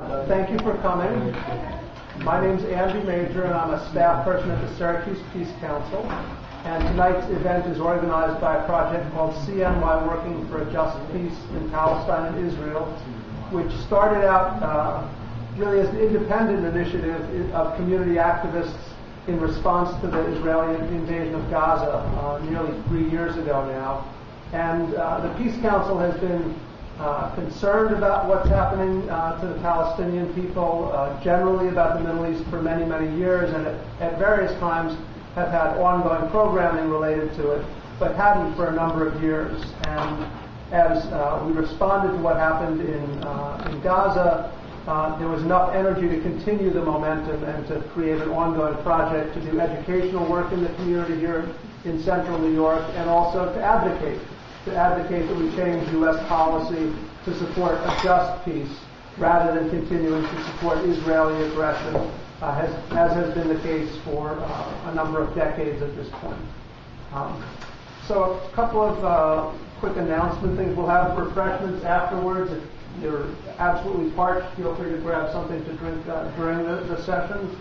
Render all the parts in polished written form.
Thank you for coming. My name's Andy Major, and I'm a staff person at the Syracuse Peace Council. And tonight's event is organized by a project called CNY Working for a Just Peace in Palestine and Israel, which started out really as an independent initiative of community activists in response to the Israeli invasion of Gaza nearly 3 years ago now. And the Peace Council has been concerned about what's happening to the Palestinian people, generally about the Middle East for many, many years, and at various times have had ongoing programming related to it, but hadn't for a number of years. And as we responded to what happened in Gaza, there was enough energy to continue the momentum and to create an ongoing project to do educational work in the community here in central New York, and also to advocate that we change U.S. policy to support a just peace rather than continuing to support Israeli aggression, as has been the case for a number of decades at this point. So a couple of quick announcement things. We'll have refreshments afterwards. If you're absolutely parched, feel free to grab something to drink during the session.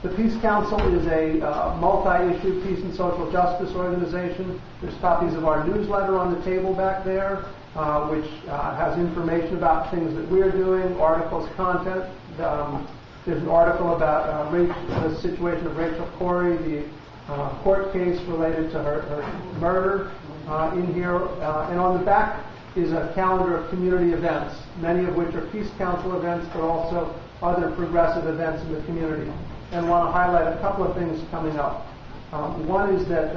The Peace Council is a multi-issue peace and social justice organization. There's copies of our newsletter on the table back there, which has information about things that we're doing, articles, content. There's an article about the situation of Rachel Corrie, the court case related to her murder in here. And on the back is a calendar of community events, many of which are Peace Council events, but also other progressive events in the community. And want to highlight a couple of things coming up. One is that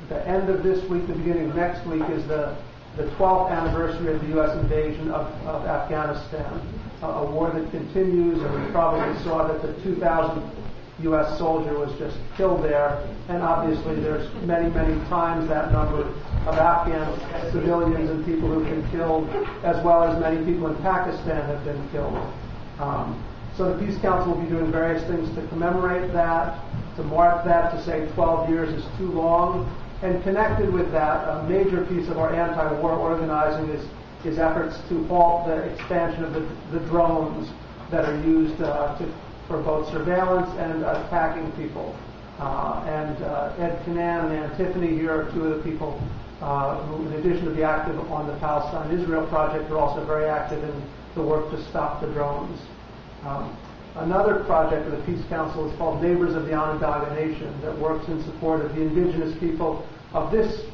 the end of this week, the beginning of next week, is the 12th anniversary of the U.S. invasion of Afghanistan, a war that continues, and we probably saw that the 2,000 U.S. soldier was just killed there, and obviously there's many, many times that number of Afghan civilians and people who've been killed, as well as many people in Pakistan have been killed. So the Peace Council will be doing various things to commemorate that, to mark that, to say 12 years is too long. And connected with that, a major piece of our anti-war organizing is efforts to halt the expansion of the drones that are used for both surveillance and attacking people. And Ed Canan and Ann Tiffany here are two of the people who, in addition to be active on the Palestine-Israel project, are also very active in the work to stop the drones. Another project of the Peace Council is called Neighbors of the Onondaga Nation, that works in support of the indigenous people of this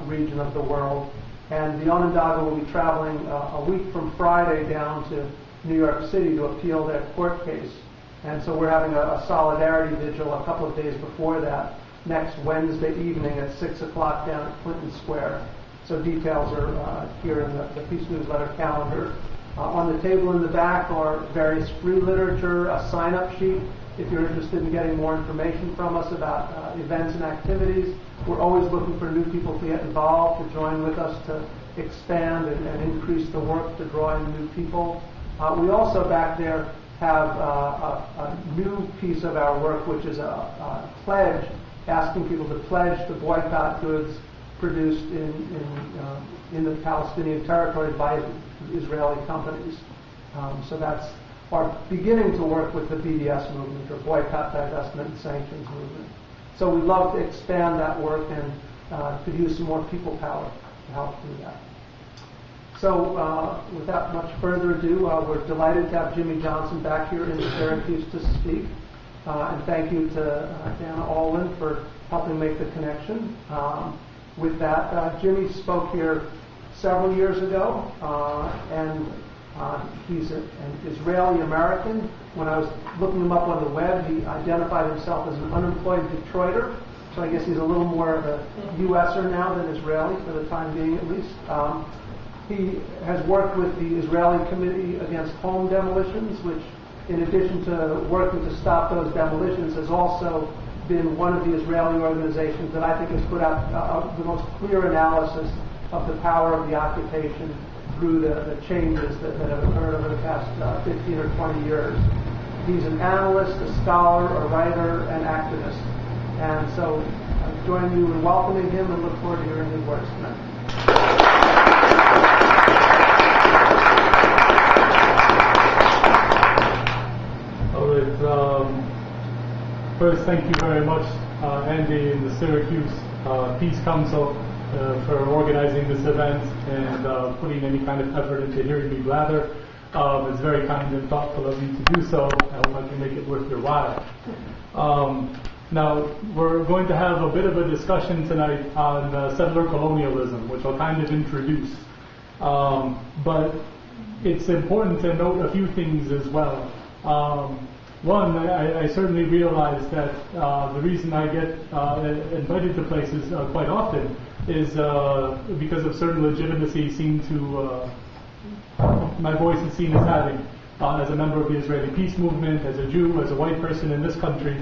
region of the world. And the Onondaga will be traveling a week from Friday down to New York City to appeal their court case. And so we're having a solidarity vigil a couple of days before that, next Wednesday evening at 6 o'clock down at Clinton Square. So details are here in the Peace Newsletter calendar. On the table in the back are various free literature, a sign-up sheet if you're interested in getting more information from us about events and activities. We're always looking for new people to get involved, to join with us, to expand and increase the work to draw in new people. We also back there have a new piece of our work, which is a pledge, asking people to pledge to boycott goods produced in the Palestinian territory by Israeli companies. So that's our beginning to work with the BDS movement, or Boycott, Divestment, and Sanctions movement. So we'd love to expand that work and could use some more people power to help do that. So without much further ado, we're delighted to have Jimmy Johnson back here in Syracuse to speak. And thank you to Dana Alwyn for helping make the connection. With that, Jimmy spoke here several years ago, and he's an Israeli-American. When I was looking him up on the web, he identified himself as an unemployed Detroiter, so I guess he's a little more of a U.S.er now than Israeli, for the time being at least. He has worked with the Israeli Committee Against Home Demolitions, which, in addition to working to stop those demolitions, has also been one of the Israeli organizations that I think has put out the most clear analysis of the power of the occupation through the changes that have occurred over the past 15 or 20 years. He's an analyst, a scholar, a writer, an activist. And so I join you in welcoming him and look forward to hearing his words tonight. first, thank you very much, Andy and the Syracuse Peace Council for organizing this event and putting any kind of effort into hearing me blather. It's very kind and thoughtful of you to do so. I hope I can make it worth your while. Now, we're going to have a bit of a discussion tonight on settler colonialism, which I'll kind of introduce. But it's important to note a few things as well. One, I certainly realize that the reason I get invited to places quite often is because of certain legitimacy my voice is seen as having as a member of the Israeli peace movement, as a Jew, as a white person in this country.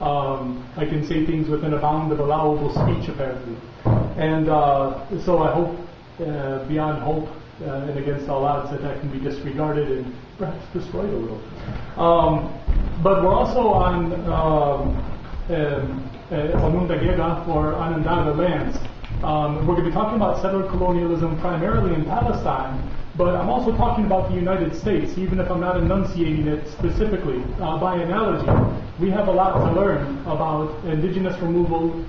I can say things within a bound of allowable speech, apparently. And so I hope, beyond hope, and against all odds, that can be disregarded and perhaps destroyed a little. But we're also on Negev or Onondaga lands. We're going to be talking about settler colonialism primarily in Palestine, but I'm also talking about the United States, even if I'm not enunciating it specifically. By analogy, we have a lot to learn about indigenous removal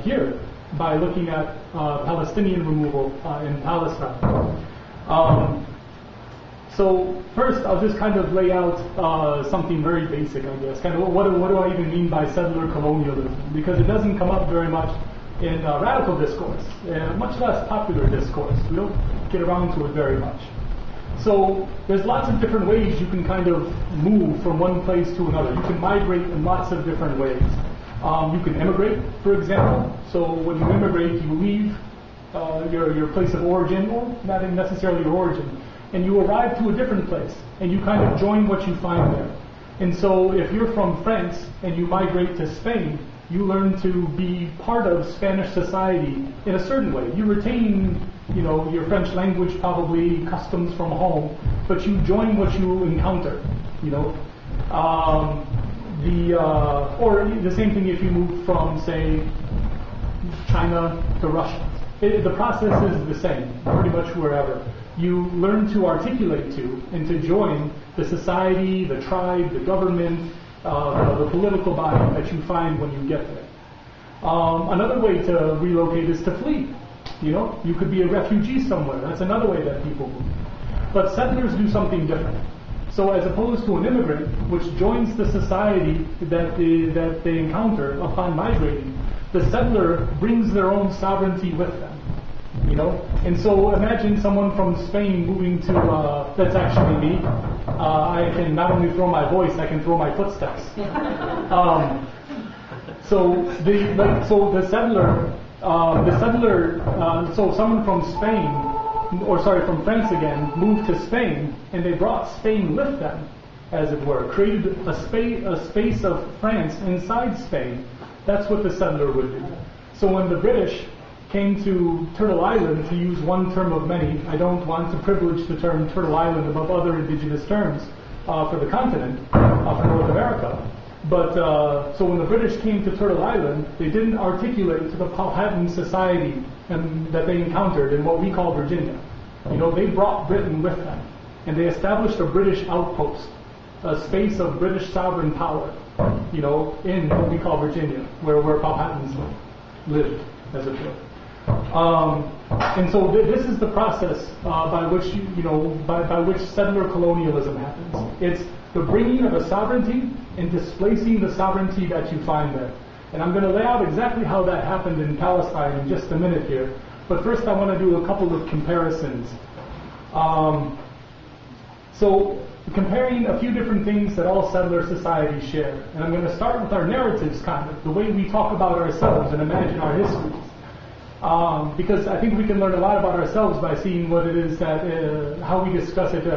here by looking at Palestinian removal in Palestine. So first, I'll just kind of lay out something very basic, I guess. Kind of what do I even mean by settler colonialism? Because it doesn't come up very much in radical discourse, much less popular discourse. We don't get around to it very much. So there's lots of different ways you can kind of move from one place to another. You can migrate in lots of different ways. You can immigrate, for example. So when you immigrate, you leave your place of origin, or not necessarily your origin, and you arrive to a different place, and you kind of join what you find there. And so if you're from France and you migrate to Spain, you learn to be part of Spanish society in a certain way. You retain, your French language, probably customs from home, but you join what you encounter, or the same thing if you move from, say, China to Russia. The process is the same, pretty much wherever. You learn to articulate to and to join the society, the tribe, the government, the political body that you find when you get there. Another way to relocate is to flee. You could be a refugee somewhere. That's another way that people move. But settlers do something different. So as opposed to an immigrant, which joins the society that they encounter upon migrating, the settler brings their own sovereignty with them. And so imagine someone from Spain moving to, that's actually me. I can not only throw my voice, I can throw my footsteps. So someone from from France again, moved to Spain, and they brought Spain with them, as it were, created a space of France inside Spain. That's what the settler would do. So when the British came to Turtle Island, to use one term of many, I don't want to privilege the term Turtle Island above other indigenous terms for the continent, for North America. But so when the British came to Turtle Island, they didn't articulate to the Powhatan society that they encountered in what we call Virginia. They brought Britain with them, and they established a British outpost, a space of British sovereign power, in what we call Virginia, where Powhatans lived, as it were. And so this is the process by which by which settler colonialism happens. It's the bringing of a sovereignty and displacing the sovereignty that you find there. And I'm going to lay out exactly how that happened in Palestine in just a minute here. But first I want to do a couple of comparisons. So comparing a few different things that all settler societies share. And I'm going to start with our narratives, kind of, the way we talk about ourselves and imagine our histories. Because I think we can learn a lot about ourselves by seeing what it is that, how we discuss it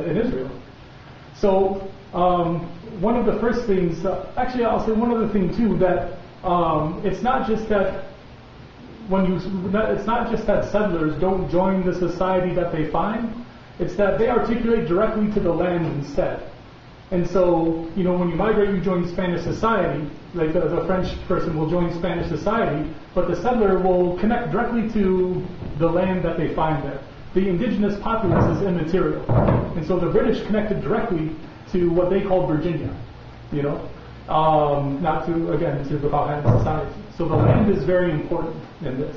in Israel. So one of the first things, actually I'll say one other thing too, that it's not just that it's not just that settlers don't join the society that they find, it's that they articulate directly to the land instead. And so, when you migrate, you join Spanish society, like the French person will join Spanish society, but the settler will connect directly to the land that they find there. The indigenous populace is immaterial. And so the British connected directly to what they called Virginia, not to, again, to the Powhatan society. So the land is very important in this.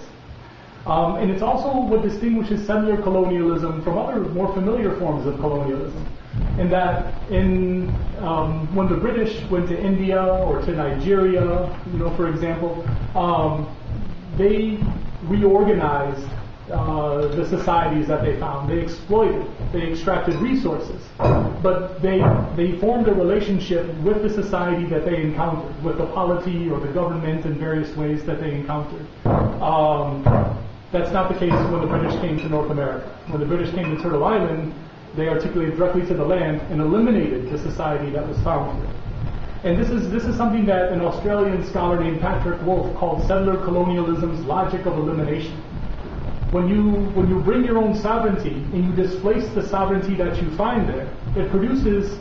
And it's also what distinguishes settler colonialism from other more familiar forms of colonialism. In that, when the British went to India or to Nigeria, for example, they reorganized the societies that they found. They exploited, they extracted resources, but they formed a relationship with the society that they encountered, with the polity or the government in various ways that they encountered. That's not the case when the British came to North America. When the British came to Turtle Island, they articulated directly to the land and eliminated the society that was found here. And this is something that an Australian scholar named Patrick Wolfe called settler colonialism's logic of elimination. When you bring your own sovereignty and you displace the sovereignty that you find there, it produces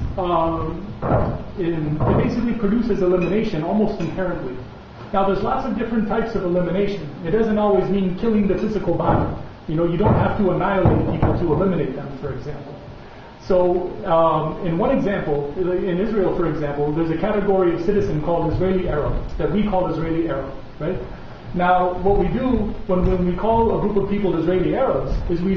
it basically produces elimination almost inherently. Now, there's lots of different types of elimination. It doesn't always mean killing the physical body. You don't have to annihilate people to eliminate them, for example. So, in one example, in Israel, for example, there's a category of citizen called Israeli Arab that we call Israeli Arab, right? Now, what we do when we call a group of people Israeli Arabs is we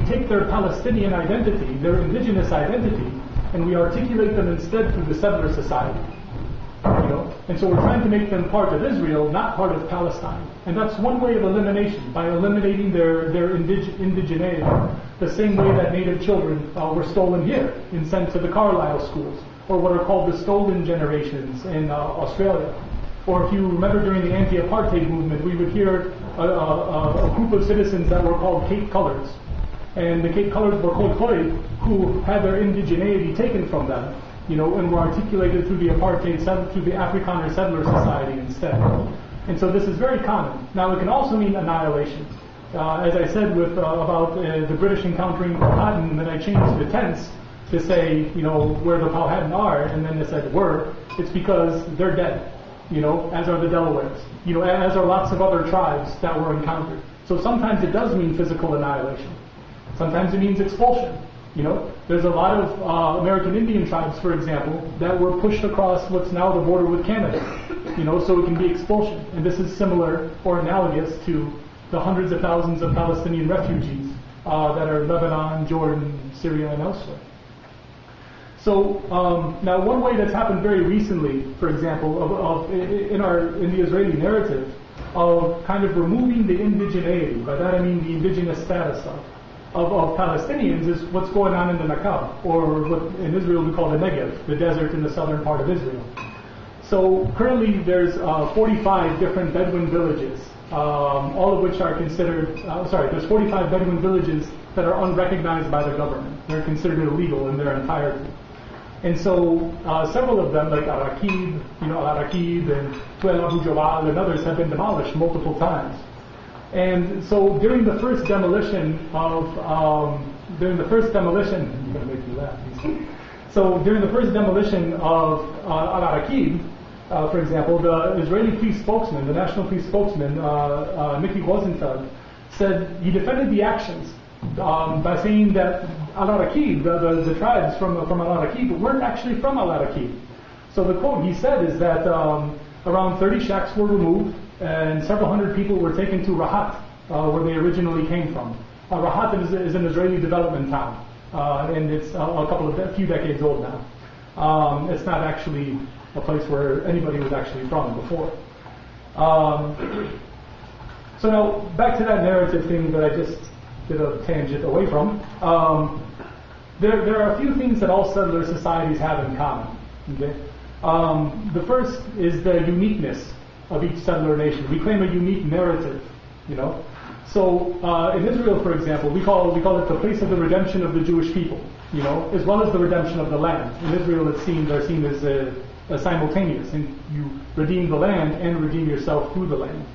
take their Palestinian identity, their indigenous identity, and we articulate them instead through the settler society. And so we're trying to make them part of Israel, not part of Palestine. And that's one way of elimination, by eliminating their indigeneity, the same way that native children were stolen here and sent to the Carlisle schools, or what are called the stolen generations in Australia. Or if you remember during the anti-apartheid movement, we would hear a group of citizens that were called Cape Colours. And the Cape Colours were Khoikhoi, who had their indigeneity taken from them, and were articulated through the apartheid, through the Afrikaner settler society instead. And so this is very common. Now, it can also mean annihilation. As I said about the British encountering Powhatan, then I changed the tense to say, where the Powhatan are, and then they said were. It's because they're dead, as are the Delawares, as are lots of other tribes that were encountered. So sometimes it does mean physical annihilation. Sometimes it means expulsion. There's a lot of American Indian tribes, for example, that were pushed across what's now the border with Canada. So it can be expulsion. And this is similar or analogous to the hundreds of thousands of Palestinian refugees that are in Lebanon, Jordan, Syria, and elsewhere. So now one way that's happened very recently, for example, in the Israeli narrative, of kind of removing the indigeneity, by that I mean the indigenous status of Palestinians, is what's going on in the Negev, or what in Israel we call the Negev, the desert in the southern part of Israel. So currently there's 45 different Bedouin villages, all of which are considered, there's 45 Bedouin villages that are unrecognized by the government. They're considered illegal in their entirety. And so several of them, like Al-Aqib, Al-Aqib and Tuel Abu Jawal and others, have been demolished multiple times. And so during the first demolition you're gonna make me laugh. So during the first demolition of Al-Aqib, for example, the Israeli police spokesman, the national police spokesman, Mickey Rosenfeld, said he defended the actions by saying that Al-Aqib, the tribes from Al-Aqib, weren't actually from Al-Aqib. So the quote he said is that around 30 shacks were removed and several hundred people were taken to Rahat, where they originally came from. Rahat is an Israeli development town, and it's a few decades old now. It's not actually a place where anybody was actually from before. So now, back to that narrative thing that I just did a tangent away from. There are a few things that all settler societies have in common. Okay? The first is the uniqueness of each settler nation. We claim a unique narrative, So in Israel, for example, we call it the place of the redemption of the Jewish people, as well as the redemption of the land. In Israel, they're seen as simultaneous, and you redeem the land and redeem yourself through the land.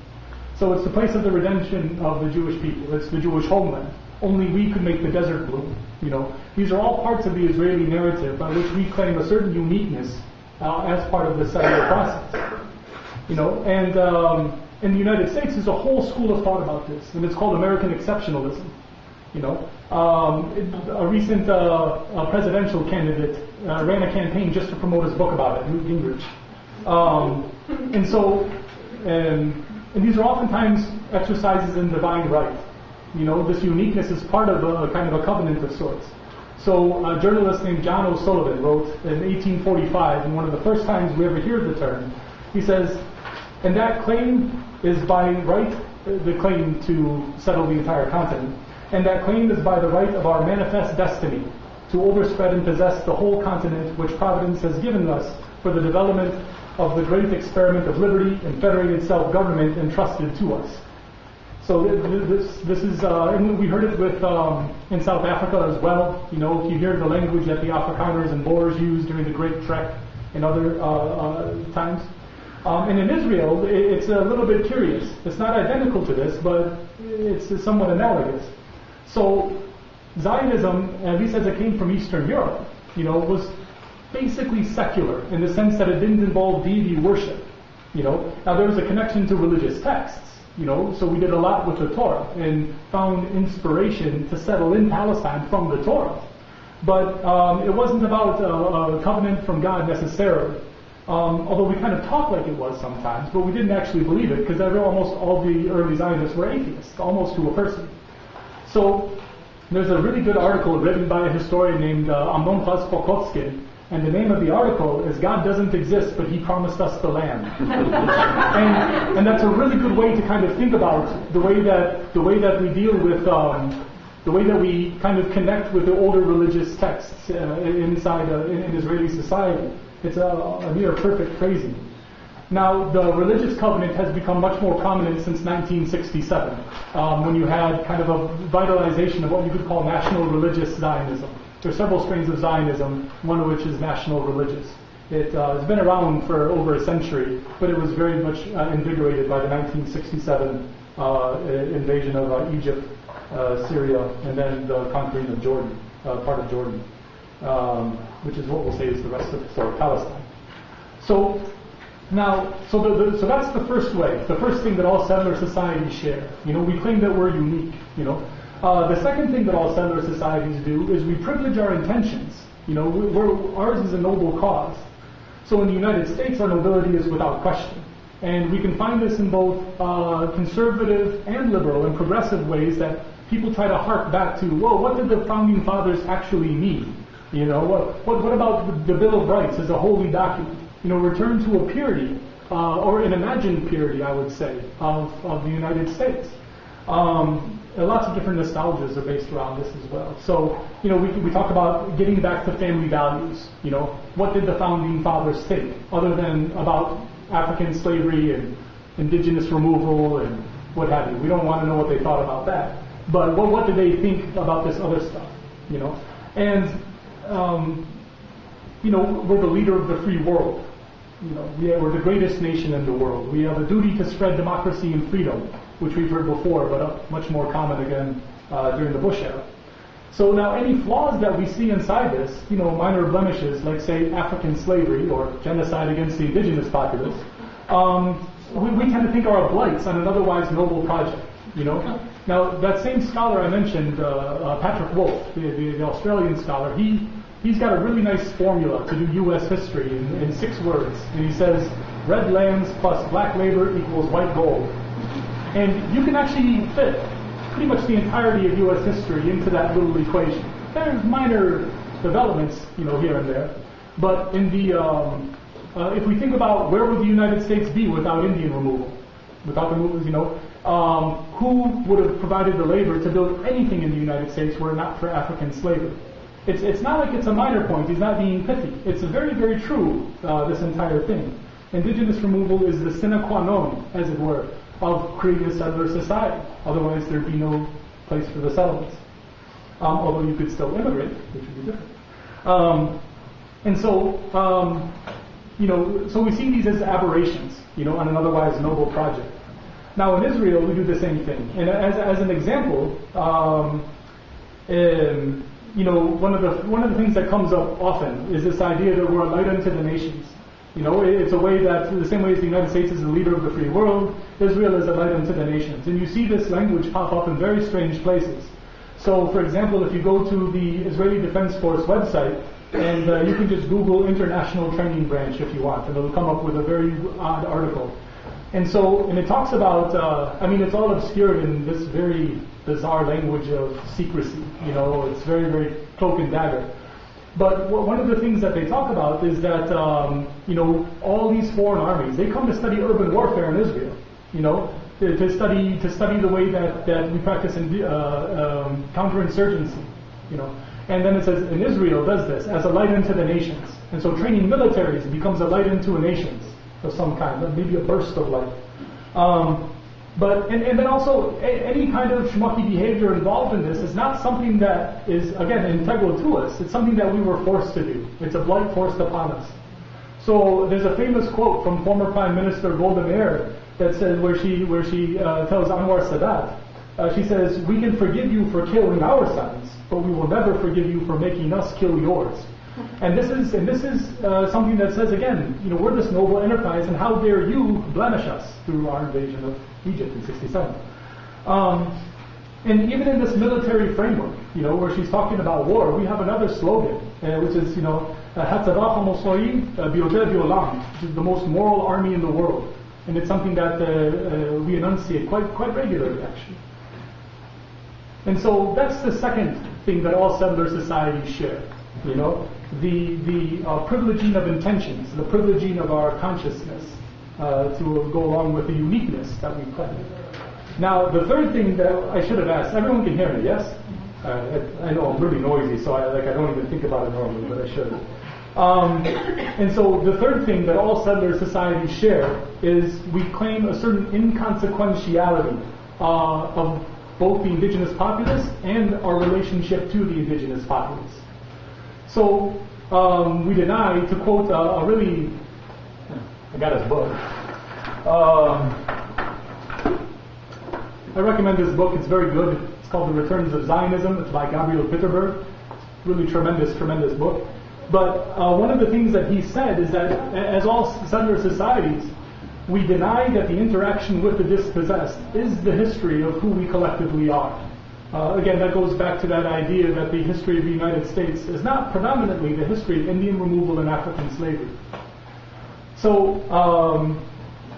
So it's the place of the redemption of the Jewish people. It's the Jewish homeland. Only we could make the desert bloom. These are all parts of the Israeli narrative by which we claim a certain uniqueness as part of the settler process. And in the United States, there's a whole school of thought about this, and it's called American exceptionalism. A recent presidential candidate ran a campaign just to promote his book about it, Newt Gingrich. And so, and these are oftentimes exercises in divine right. This uniqueness is part of a kind of a covenant of sorts. So a journalist named John O'Sullivan wrote in 1845, and one of the first times we ever hear the term, he says, and that claim is by right, the claim to settle the entire continent, and that claim is by the right of our manifest destiny to overspread and possess the whole continent which Providence has given us for the development of the great experiment of liberty and federated self-government entrusted to us. So this is, and we heard it with in South Africa as well. You hear the language that the Afrikaners and Boers used during the Great Trek and other times. And in Israel, it's a little bit curious. It's not identical to this, but it's somewhat analogous. So Zionism, at least as it came from Eastern Europe, was basically secular in the sense that it didn't involve deity worship. Now there was a connection to religious texts. So we did a lot with the Torah and found inspiration to settle in Palestine from the Torah. But it wasn't about a covenant from God necessarily. Although we kind of talk like it was sometimes, but we didn't actually believe it because almost all the early Zionists were atheists, almost to a person. So there's a really good article written by a historian named Amnon Pokotkin, and the name of the article is "God Doesn't Exist, but He Promised Us the Land." and that's a really good way to kind of think about the way that we deal with the way that we kind of connect with the older religious texts inside in Israeli society. It's a near perfect phrasing. Now, the religious covenant has become much more prominent since 1967, when you had kind of a vitalization of what you could call national religious Zionism. There are several strains of Zionism, one of which is national religious. It has been around for over a century, but it was very much invigorated by the 1967 invasion of Egypt, Syria, and then the conquering of Jordan, part of Jordan, which is what we'll say is the rest of Palestine. So that's the first way, the first thing that all settler societies share. We claim that we're unique. The second thing that all settler societies do is we privilege our intentions. Ours is a noble cause. So in the United States, our nobility is without question. And we can find this in both conservative and liberal and progressive ways that people try to hark back to, what did the Founding Fathers actually mean? What about the Bill of Rights as a holy document? Return to a purity, or an imagined purity, I would say, of the United States. Lots of different nostalgias are based around this as well. So, we talk about getting back to family values. What did the Founding Fathers think, other than about African slavery and indigenous removal and what have you? We don't want to know what they thought about that. But what did they think about this other stuff? And we're the leader of the free world. We're the greatest nation in the world. We have a duty to spread democracy and freedom, which we've heard before, but much more common again during the Bush era. So now any flaws that we see inside this, minor blemishes, like say African slavery or genocide against the indigenous populace, we tend to think are blights on an otherwise noble project. Now that same scholar I mentioned, Patrick Wolf, the Australian scholar, he's got a really nice formula to do U.S. history in 6 words, and he says red lands plus black labor equals white gold. And you can actually fit pretty much the entirety of U.S. history into that little equation. There's minor developments, here and there. But in the, if we think about where would the United States be without Indian removal? Without the movers, who would have provided the labor to build anything in the United States were it not for African slavery? It's not like it's a minor point. He's not being pithy. It's very, very true, this entire thing. Indigenous removal is the sine qua non, as it were, of creating a settler society. Otherwise, there'd be no place for the settlements. Although you could still immigrate, which would be different. And so, so we see these as aberrations, on an otherwise noble project. Now, in Israel, we do the same thing. And as an example, one of the things that comes up often is this idea that we're a light unto the nations. It's a way that, the same way as the United States is the leader of the free world, Israel is a light unto the nations. And you see this language pop up in very strange places. So, for example, if you go to the Israeli Defense Force website, And you can just Google International Training Branch if you want, and it'll come up with a very odd article. And it talks about, it's all obscured in this very bizarre language of secrecy. It's very, very cloak and dagger. But one of the things that they talk about is that, all these foreign armies, they come to study urban warfare in Israel, to study the way that we practice in counterinsurgency, And then it says, and Israel does this as a light unto the nations. And so training militaries becomes a light unto a nations of some kind, maybe a burst of light. And then also, any kind of schmucky behavior involved in this is not something that is, again, integral to us. It's something that we were forced to do. It's a blight forced upon us. So there's a famous quote from former Prime Minister Golda Meir that says, where she tells Anwar Sadat, she says, "We can forgive you for killing our sons, but we will never forgive you for making us kill yours." And this is something that says, again, we're this noble enterprise, and how dare you blemish us through our invasion of Egypt in '67. And even in this military framework, where she's talking about war, we have another slogan, which is, Hatzavah HaMosori Bioter V'Olam, which is the most moral army in the world. And it's something that we enunciate quite regularly, actually. And so that's the second thing that all settler societies share. The privileging of intentions, the privileging of our consciousness to go along with the uniqueness that we claim. Now, the third thing that I should have asked, everyone can hear me, yes? I know I'm really noisy, so I don't even think about it normally, but I should. And so the third thing that all settler societies share is we claim a certain inconsequentiality of both the indigenous populace and our relationship to the indigenous populace. So we deny, to quote a really, I got his book. I recommend this book. It's very good. It's called The Returns of Zionism. It's by Gabriel Pitterberg. Really tremendous book. But one of the things that he said is that as all settler societies, we deny that the interaction with the dispossessed is the history of who we collectively are. Again, that goes back to that idea that the history of the United States is not predominantly the history of Indian removal and African slavery. So,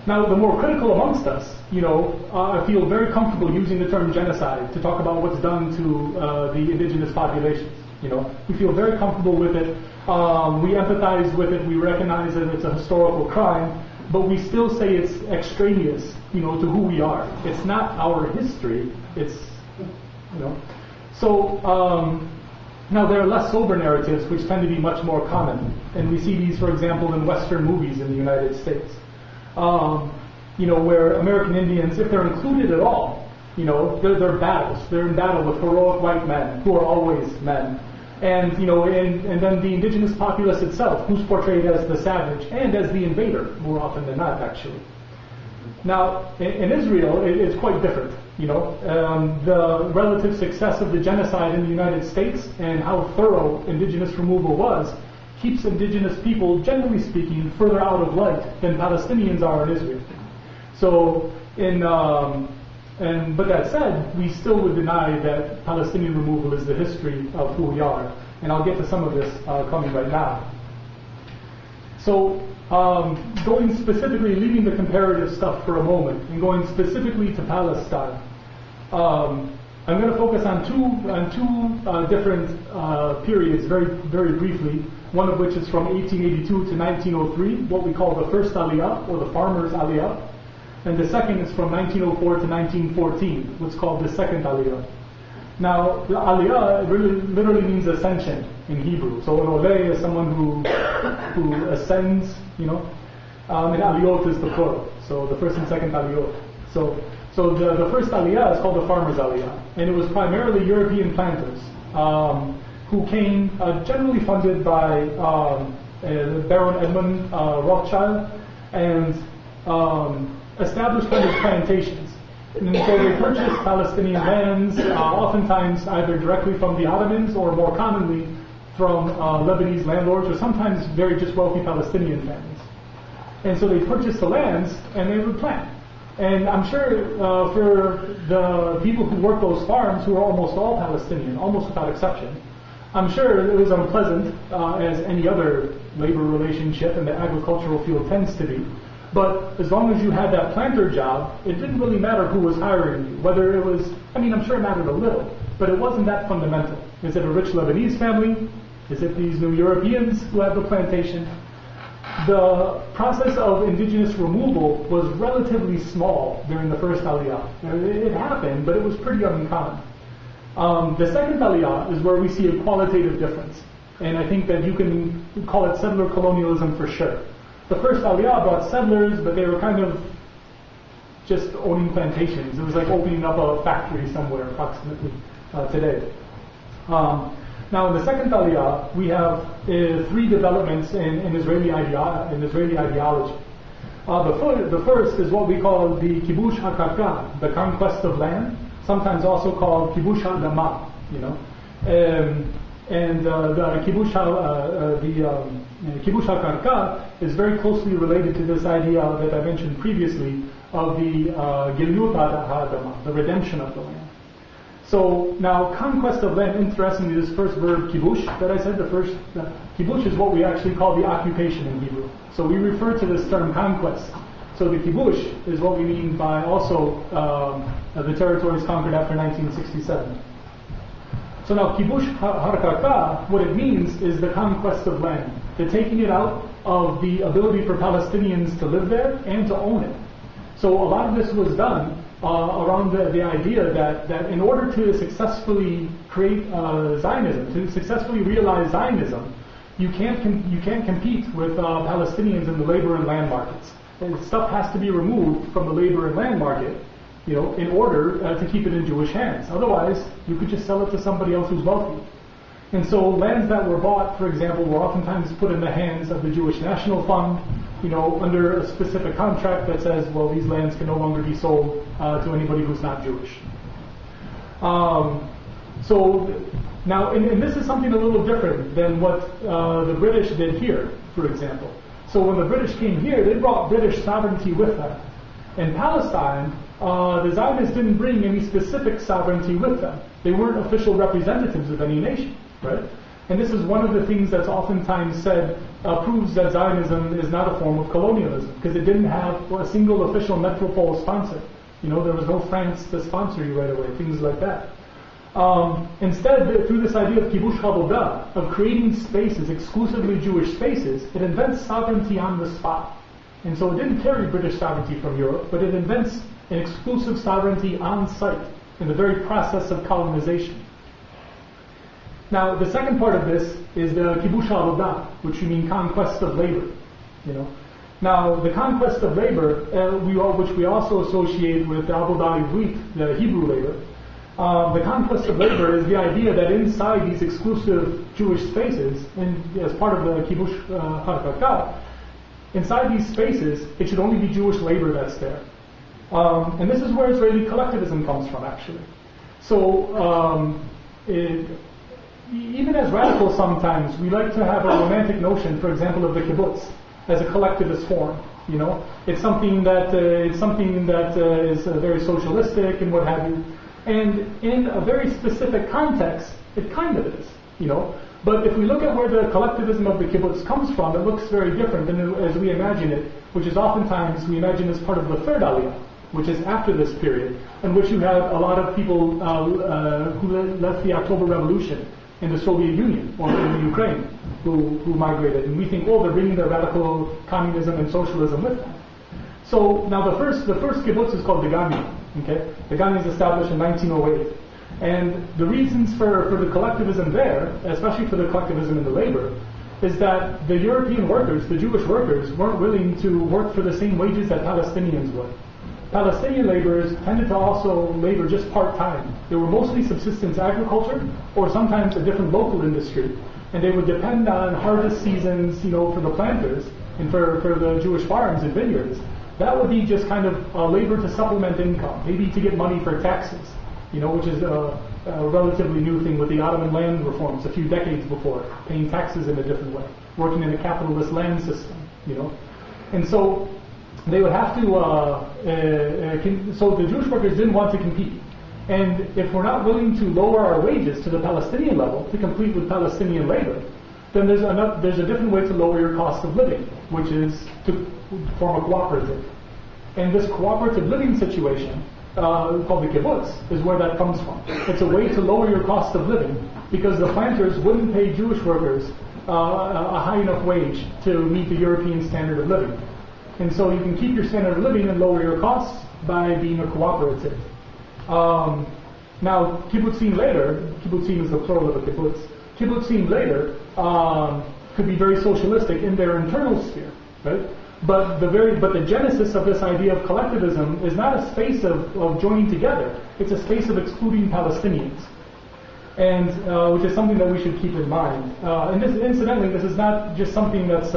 now the more critical amongst us, I feel very comfortable using the term genocide to talk about what's done to the indigenous populations. We feel very comfortable with it. We empathize with it. We recognize that it's a historical crime, but we still say it's extraneous, to who we are. It's not our history. It's, So now there are less sober narratives which tend to be much more common, and we see these, for example, in Western movies in the United States. Where American Indians, if they're included at all, they're battles. They're in battle with heroic white men who are always men. And then the indigenous populace itself, who's portrayed as the savage and as the invader, more often than not, actually. Now, in Israel, it's quite different. The relative success of the genocide in the United States and how thorough indigenous removal was keeps indigenous people, generally speaking, further out of light than Palestinians are in Israel. So, but that said, we still would deny that Palestinian removal is the history of who we are. And I'll get to some of this coming right now. So, going specifically, leaving the comparative stuff for a moment, and going specifically to Palestine, I'm going to focus on two different periods very, very briefly, one of which is from 1882 to 1903, what we call the first Aliyah, or the farmers' Aliyah. And the second is from 1904 to 1914, what's called the second Aliyah. Now, the Aliyah literally means ascension in Hebrew. So an Oleh is someone who ascends, and Aliyot is the plural. So the first and second Aliyot. So the first Aliyah is called the farmers' Aliyah. And it was primarily European planters who came generally funded by Baron Edmund Rothschild and established kind of plantations. And so they purchased Palestinian lands, oftentimes either directly from the Ottomans or more commonly from Lebanese landlords, or sometimes very just wealthy Palestinian families. And so they purchased the lands and they would plant. And I'm sure for the people who work those farms, who are almost all Palestinian, almost without exception, I'm sure it was unpleasant, as any other labor relationship in the agricultural field tends to be. But as long as you had that planter job, it didn't really matter who was hiring you. Whether it was, I'm sure it mattered a little, but it wasn't that fundamental. Is it a rich Lebanese family? Is it these new Europeans who have the plantation? The process of indigenous removal was relatively small during the first Aliyah. It happened, but it was pretty uncommon. The second Aliyah is where we see a qualitative difference. And I think that you can call it settler colonialism for sure. The first Aliyah brought settlers, but they were kind of just owning plantations. It was like opening up a factory somewhere, approximately, today. Now, in the second Aliyah, we have three developments in Israeli ideology. The first is what we call the Kibush HaKarka, the Conquest of Land, sometimes also called Kibush HaAdama, and the Kibush HaKarka is very closely related to this idea that I mentioned previously of the Gilut HaAdama, the redemption of the land. So now, conquest of land, interestingly, this first verb kibush that I said, kibush is what we actually call the occupation in Hebrew. So we refer to this term conquest. So the kibush is what we mean by also the territories conquered after 1967. So now, kibush harakaka, what it means is the conquest of land, the taking it out of the ability for Palestinians to live there and to own it. So a lot of this was done around the idea that in order to successfully create Zionism, to successfully realize Zionism, you can't compete with Palestinians in the labor and land markets. And stuff has to be removed from the labor and land market, in order to keep it in Jewish hands. Otherwise, you could just sell it to somebody else who's wealthy. And so lands that were bought, for example, were oftentimes put in the hands of the Jewish National Fund, under a specific contract that says, well, these lands can no longer be sold to anybody who's not Jewish. So now, and this is something a little different than what the British did here, for example. So when the British came here, they brought British sovereignty with them. In Palestine, the Zionists didn't bring any specific sovereignty with them. They weren't official representatives of any nation, right? And this is one of the things that's oftentimes said proves that Zionism is not a form of colonialism, because it didn't have a single official metropole sponsor. There was no France to sponsor you right away, things like that. Instead, through this idea of kibush havodah, of creating spaces, exclusively Jewish spaces, it invents sovereignty on the spot. And so it didn't carry British sovereignty from Europe, but it invents an exclusive sovereignty on site in the very process of colonization. Now, the second part of this is the kibush havodah, which you mean conquest of labor. Now, the conquest of labor, which we also associate with the avodah ivrit, the Hebrew labor. The conquest of labor is the idea that inside these exclusive Jewish spaces, and as part of the kibush harakaka, inside these spaces, it should only be Jewish labor that's there. And this is where Israeli collectivism comes from, actually. So, even as radicals sometimes, we like to have a romantic notion, for example, of the kibbutz as a collectivist form. It's something that is very socialistic and what have you. And in a very specific context, it kind of is. But if we look at where the collectivism of the kibbutz comes from, it looks very different than as we imagine it, which is oftentimes we imagine as part of the third Aliyah, which is after this period, in which you have a lot of people who left the October Revolution in the Soviet Union or in the Ukraine who migrated. And we think, they're bringing their radical communism and socialism with them. So now the first kibbutz is called Degani. Okay? Degani is established in 1908. And the reasons for the collectivism there, especially for the collectivism in the labor, is that the European workers, the Jewish workers, weren't willing to work for the same wages that Palestinians would. Palestinian laborers tended to also labor just part-time. They were mostly subsistence agriculture or sometimes a different local industry. And they would depend on harvest seasons, for the planters and for the Jewish farms and vineyards. That would be just kind of labor to supplement income, maybe to get money for taxes, which is a relatively new thing with the Ottoman land reforms a few decades before, paying taxes in a different way, working in a capitalist land system, And so they would have to, so the Jewish workers didn't want to compete. And if we're not willing to lower our wages to the Palestinian level to compete with Palestinian labor, then there's a different way to lower your cost of living, which is to form a cooperative. And this cooperative living situation, called the kibbutz, is where that comes from. It's a way to lower your cost of living because the planters wouldn't pay Jewish workers a high enough wage to meet the European standard of living. And so you can keep your standard of living and lower your costs by being a cooperative. Now, kibbutzim later, kibbutzim is the plural of a kibbutz, kibbutzim later could be very socialistic in their internal sphere, right? But the genesis of this idea of collectivism is not a space of joining together. It's a space of excluding Palestinians, and which is something that we should keep in mind. And this, incidentally, this is not just something that's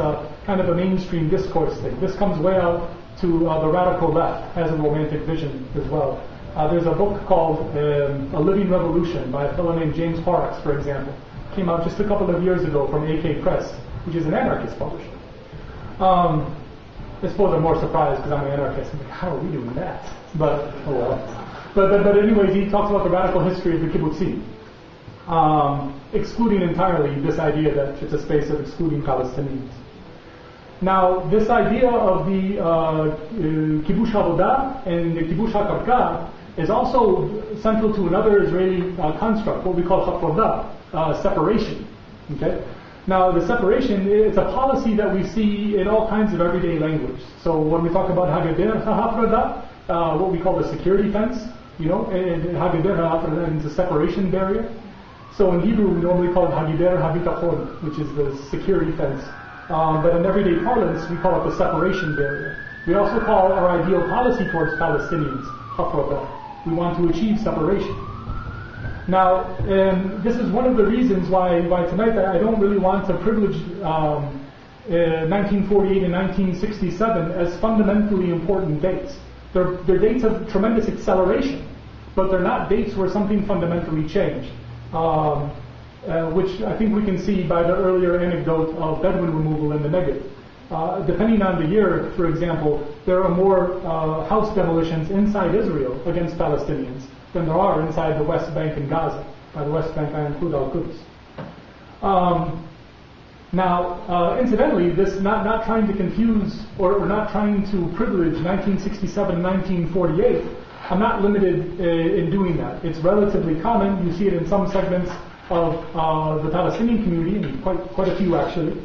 kind of a mainstream discourse thing. This comes way out to the radical left, has a romantic vision as well. There's a book called A Living Revolution by a fellow named James Horrocks, for example. Came out just a couple of years ago from AK Press, which is an anarchist publisher. I suppose I'm more surprised because I'm an anarchist. I'm like, how are we doing that? But, oh well. But anyways, he talks about the radical history of the kibbutzim, excluding entirely this idea that it's a space of excluding Palestinians. Now, this idea of the kibush havodah and the kibush hakarka is also central to another Israeli construct, what we call hafrodah, separation. Okay. Now, the separation is a policy that we see in all kinds of everyday language. So when we talk about hageder hafrodah, what we call the security fence, and hageder hafrodah is a separation barrier. So in Hebrew, we normally call it hageder habitachon, which is the security fence. But in everyday parlance, we call it the separation barrier. We also call our ideal policy towards Palestinians hafrodah. We want to achieve separation. Now, this is one of the reasons why tonight I don't really want to privilege 1948 and 1967 as fundamentally important dates. They're dates of tremendous acceleration, but they're not dates where something fundamentally changed, which I think we can see by the earlier anecdote of Bedouin removal in the Negev. Depending on the year, for example, there are more house demolitions inside Israel against Palestinians than there are inside the West Bank and Gaza. By the West Bank, I include Al-Quds. Now, incidentally, this not trying to confuse or not trying to privilege 1967 and 1948, I'm not limited in doing that. It's relatively common. You see it in some segments of the Palestinian community, and quite a few actually.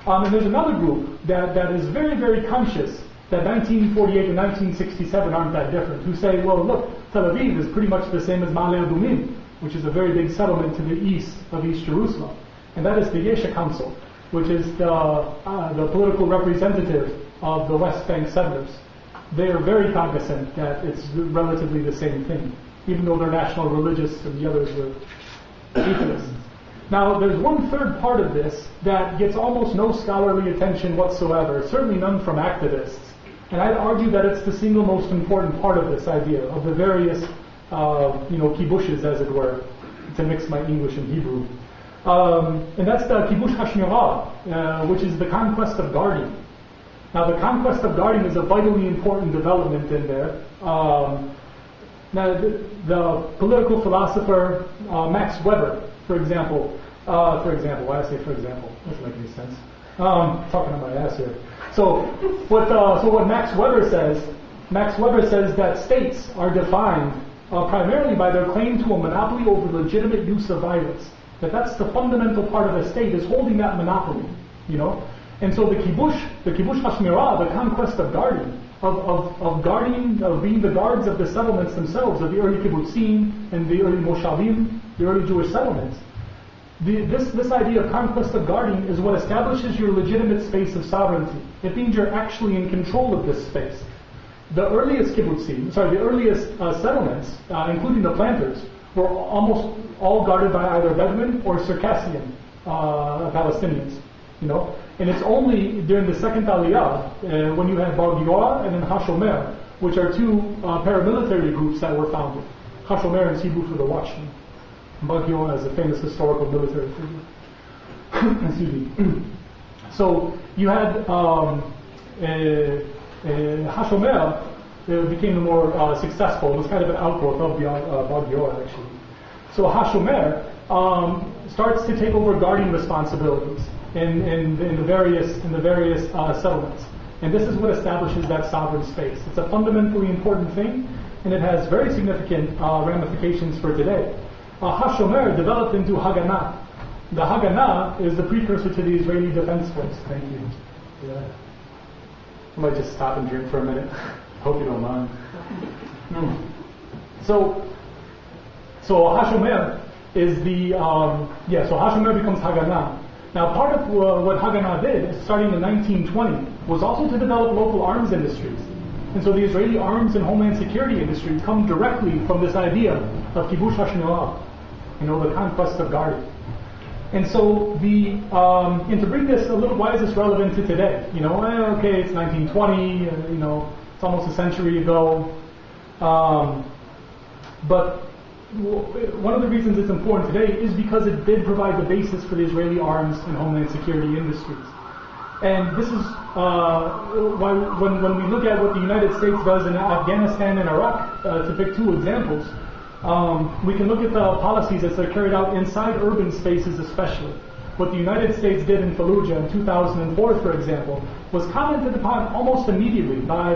And there's another group that is very, very conscious that 1948 and 1967 aren't that different, who say, well, look, Tel Aviv is pretty much the same as Ma'ale Adumim, which is a very big settlement to the east of East Jerusalem. And that is the Yesha Council, which is the political representative of the West Bank settlers. They are very cognizant that it's relatively the same thing, even though they're national religious and the others were atheists. Now, there's one third part of this that gets almost no scholarly attention whatsoever, certainly none from activists. And I'd argue that it's the single most important part of this idea, of the various, kibushes, as it were, to mix my English and Hebrew. And that's the kibush Hashomer, which is the Conquest of Guardian. Now, the Conquest of Guardian is a vitally important development in there. Now, the political philosopher Max Weber, for example, why I say for example, doesn't make any sense. Talking on my ass here. So what Max Weber says that states are defined primarily by their claim to a monopoly over legitimate use of violence. That's the fundamental part of a state, is holding that monopoly, And so the kibush hashmirah, the conquest of guardian, of being the guards of the settlements themselves, of the early kibbutzim and the early moshavim, the early Jewish settlements. This idea of conquest of guardian is what establishes your legitimate space of sovereignty. It means you're actually in control of this space. The earliest settlements, including the planters, were almost all guarded by either Bedouin or Circassian Palestinians. And it's only during the second Aliyah, when you have Bar Giora and then Hashomer, which are two paramilitary groups that were founded. Hashomer is Hebrew for the watchman. Bar Giora is a famous historical military figure. Excuse me. So you had Hashomer, became the more successful. It was kind of an outgrowth of Bar Giora, actually. So Hashomer starts to take over guardian responsibilities in the various settlements, and this is what establishes that sovereign space. It's a fundamentally important thing, and it has very significant ramifications for today. Hashomer developed into Haganah. The Haganah is the precursor to the Israeli Defense Force. Thank you. Yeah. I might just stop and drink for a minute. Hope you don't mind. So Hashomer is the so Hashomer becomes Haganah. Now, part of what Haganah did, starting in 1920, was also to develop local arms industries. And so the Israeli arms and homeland security industry come directly from this idea of Kibush Hashmirav, the Conquest of Guardian. And so and to bring this a little, why is this relevant to today? Okay, it's 1920, it's almost a century ago. But one of the reasons it's important today is because it did provide the basis for the Israeli arms and homeland security industries. And this is why when we look at what the United States does in Afghanistan and Iraq, to pick two examples, we can look at the policies as they're carried out inside urban spaces especially. What the United States did in Fallujah in 2004, for example, was commented upon almost immediately by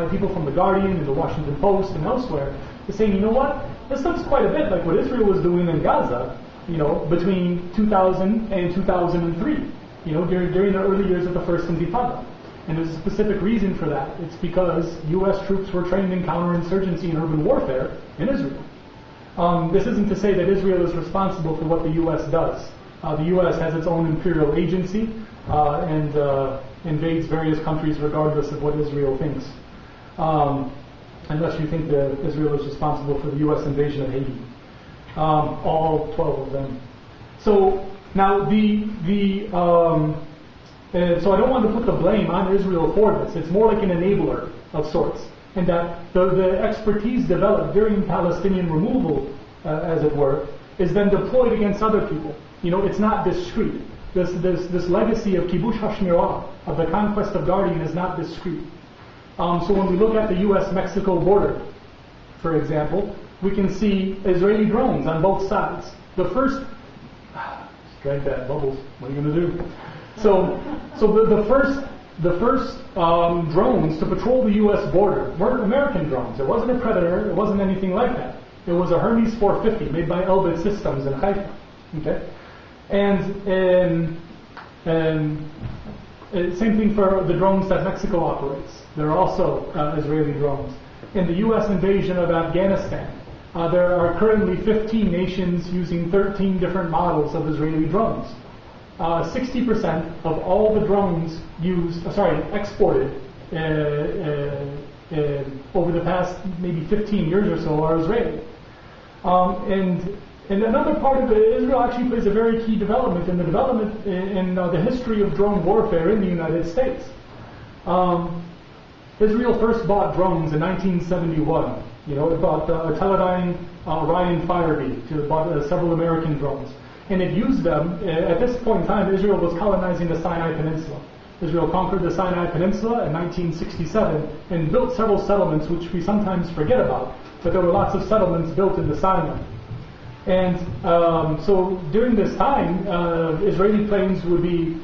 people from The Guardian and The Washington Post and elsewhere, saying, this looks quite a bit like what Israel was doing in Gaza, between 2000 and 2003, during the early years of the First Intifada. And there's a specific reason for that. It's because U.S. troops were trained in counterinsurgency and urban warfare in Israel. This isn't to say that Israel is responsible for what the U.S. does. The U.S. has its own imperial agency and invades various countries regardless of what Israel thinks. Unless you think that Israel is responsible for the U.S. invasion of Haiti. All 12 of them. So now so I don't want to put the blame on Israel for this. It's more like an enabler of sorts. And that the expertise developed during Palestinian removal, as it were, is then deployed against other people. It's not discrete. This legacy of Kibush Hashmirav, of the Conquest of Guardian, is not discrete. So when we look at the U.S.-Mexico border, for example, we can see Israeli drones on both sides. The first, drag that, bubbles, what are you going to do? So the first drones to patrol the U.S. border weren't American drones. It wasn't a Predator. It wasn't anything like that. It was a Hermes 450 made by Elbit Systems in Haifa. Okay, and same thing for the drones that Mexico operates. They're also Israeli drones. In the U.S. invasion of Afghanistan, there are currently 15 nations using 13 different models of Israeli drones. 60% of all the drones exported over the past maybe 15 years or so are Israeli. And another part of it, Israel actually plays a very key development in the history of drone warfare in the United States. Israel first bought drones in 1971. It bought a Teledyne Orion Firebee. It bought several American drones. And it used them, at this point in time, Israel was colonizing the Sinai Peninsula. Israel conquered the Sinai Peninsula in 1967 and built several settlements, which we sometimes forget about, but there were lots of settlements built in the Sinai. And so during this time, Israeli planes would be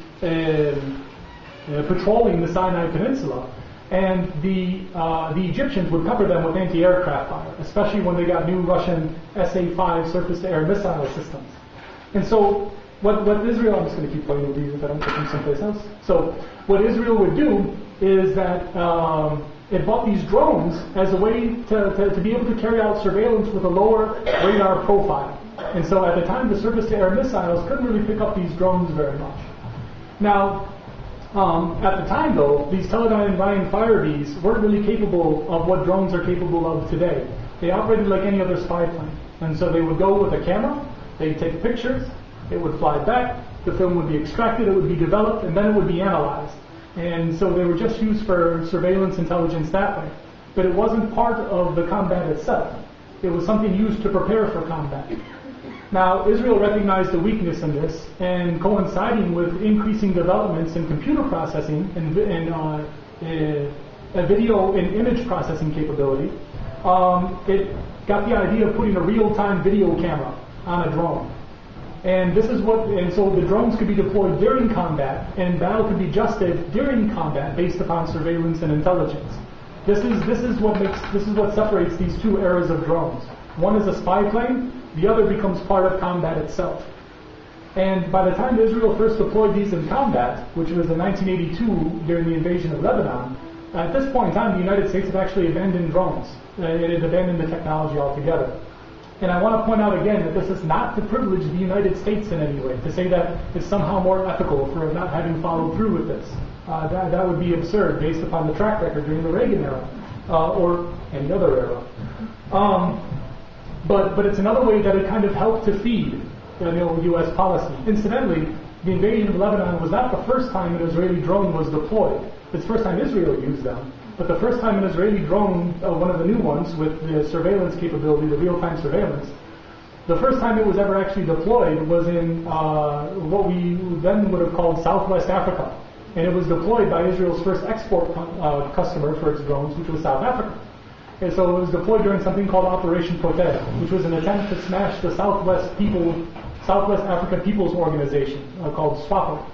patrolling the Sinai Peninsula, and the Egyptians would cover them with anti-aircraft fire, especially when they got new Russian SA-5 surface-to-air missile systems. And so what Israel, I'm just going to keep playing with these if I don't put them someplace else. So what Israel would do is that it bought these drones as a way to be able to carry out surveillance with a lower radar profile. And so at the time, the surface-to-air missiles couldn't really pick up these drones very much. Now, at the time, though, these Teledyne Orion Firebees weren't really capable of what drones are capable of today. They operated like any other spy plane. And so they would go with a camera, they'd take pictures, it would fly back, the film would be extracted, it would be developed, and then it would be analyzed. And so they were just used for surveillance intelligence that way. But it wasn't part of the combat itself. It was something used to prepare for combat. Now, Israel recognized a weakness in this, and coinciding with increasing developments in computer processing and a video and image processing capability, it got the idea of putting a real-time video camera on a drone. And so the drones could be deployed during combat, and battle could be adjusted during combat based upon surveillance and intelligence. This is what separates these two eras of drones. One is a spy plane, the other becomes part of combat itself. And by the time Israel first deployed these in combat, which was in 1982 during the invasion of Lebanon, at this point in time the United States had actually abandoned drones. It had abandoned the technology altogether. And I want to point out again that this is not to privilege the United States in any way, to say that it's somehow more ethical for not having followed through with this. That would be absurd based upon the track record during the Reagan era or any other era. But it's another way that it kind of helped to feed U.S. policy. Incidentally, the invasion of Lebanon was not the first time an Israeli drone was deployed. It's the first time Israel used them. But the first time an Israeli drone, one of the new ones with the surveillance capability, the real-time surveillance, the first time it was ever actually deployed was in what we then would have called Southwest Africa. And it was deployed by Israel's first export customer for its drones, which was South Africa. And so it was deployed during something called Operation Protect, which was an attempt to smash the Southwest Africa People's Organization, called SWAPO.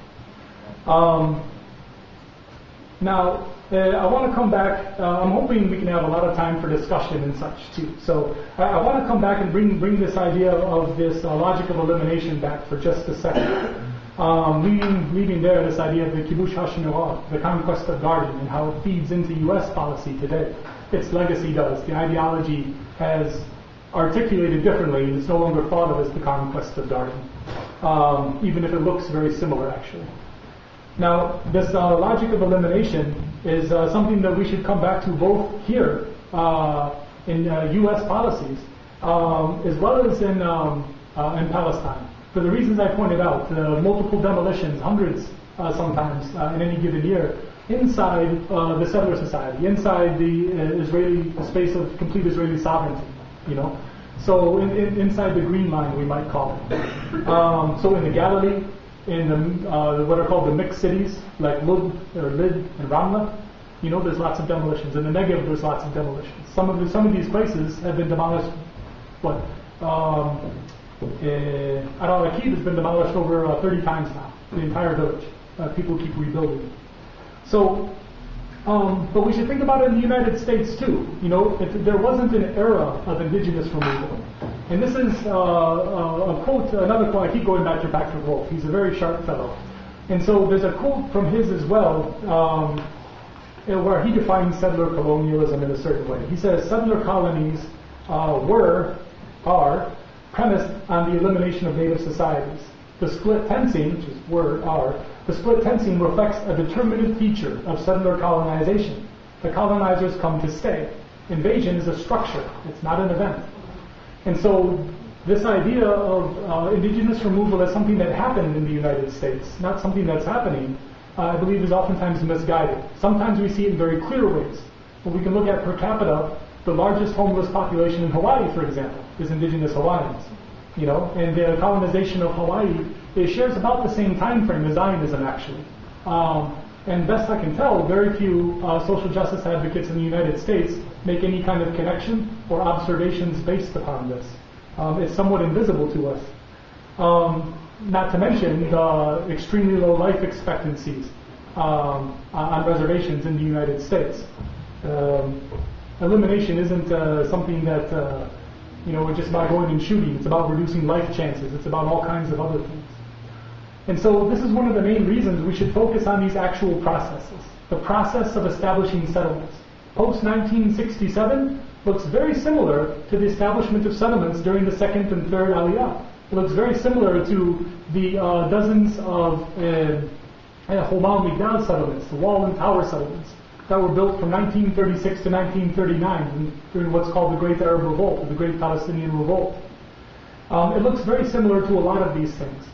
Now, I want to come back. I'm hoping we can have a lot of time for discussion and such too. So I want to come back and bring this idea of this logic of elimination back for just a second. Leaving there this idea of the kibush Hashomer, the conquest of Guardian, and how it feeds into U.S. policy today. Its legacy does. The ideology has articulated differently, and it's no longer thought of as the conquest of Guardian, even if it looks very similar actually. Now, this logic of elimination is something that we should come back to both here in U.S. policies, as well as in Palestine. For the reasons I pointed out, multiple demolitions, hundreds sometimes in any given year, inside the settler society, inside the the space of complete Israeli sovereignty, So inside the green line, we might call it. So in the Galilee, in the what are called the mixed cities, like Lud and Ramla, there's lots of demolitions. In the Negev, there's lots of demolitions. Some of these places have been demolished. Al-Aqid has been demolished over 30 times now. The entire village. People keep rebuilding. So, but we should think about it in the United States too. There wasn't an era of indigenous removal. And this is a quote, another quote. I keep going back to Patrick Wolf. He's a very sharp fellow. And so there's a quote from his as well, where he defines settler colonialism in a certain way. He says, settler colonies are premised on the elimination of native societies. The split tensing, which is the split tensing reflects a determinate feature of settler colonization. The colonizers come to stay. Invasion is a structure. It's not an event. And so this idea of indigenous removal as something that happened in the United States, not something that's happening, I believe is oftentimes misguided. Sometimes we see it in very clear ways. When we can look at per capita, the largest homeless population in Hawaii, for example, is indigenous Hawaiians. And the colonization of Hawaii, it shares about the same time frame as Zionism, actually. And best I can tell, very few social justice advocates in the United States make any kind of connection or observations based upon this. It's somewhat invisible to us. Not to mention the extremely low life expectancies on reservations in the United States. Elimination isn't something that it's just about going and shooting. It's about reducing life chances. It's about all kinds of other things. And so this is one of the main reasons we should focus on these actual processes. The process of establishing settlements. Post-1967 looks very similar to the establishment of settlements during the second and third Aliyah. It looks very similar to the dozens of Homal Migdal settlements, the wall and tower settlements, that were built from 1936 to 1939 during what's called the Great Arab Revolt, or the Great Palestinian Revolt. It looks very similar to a lot of these things.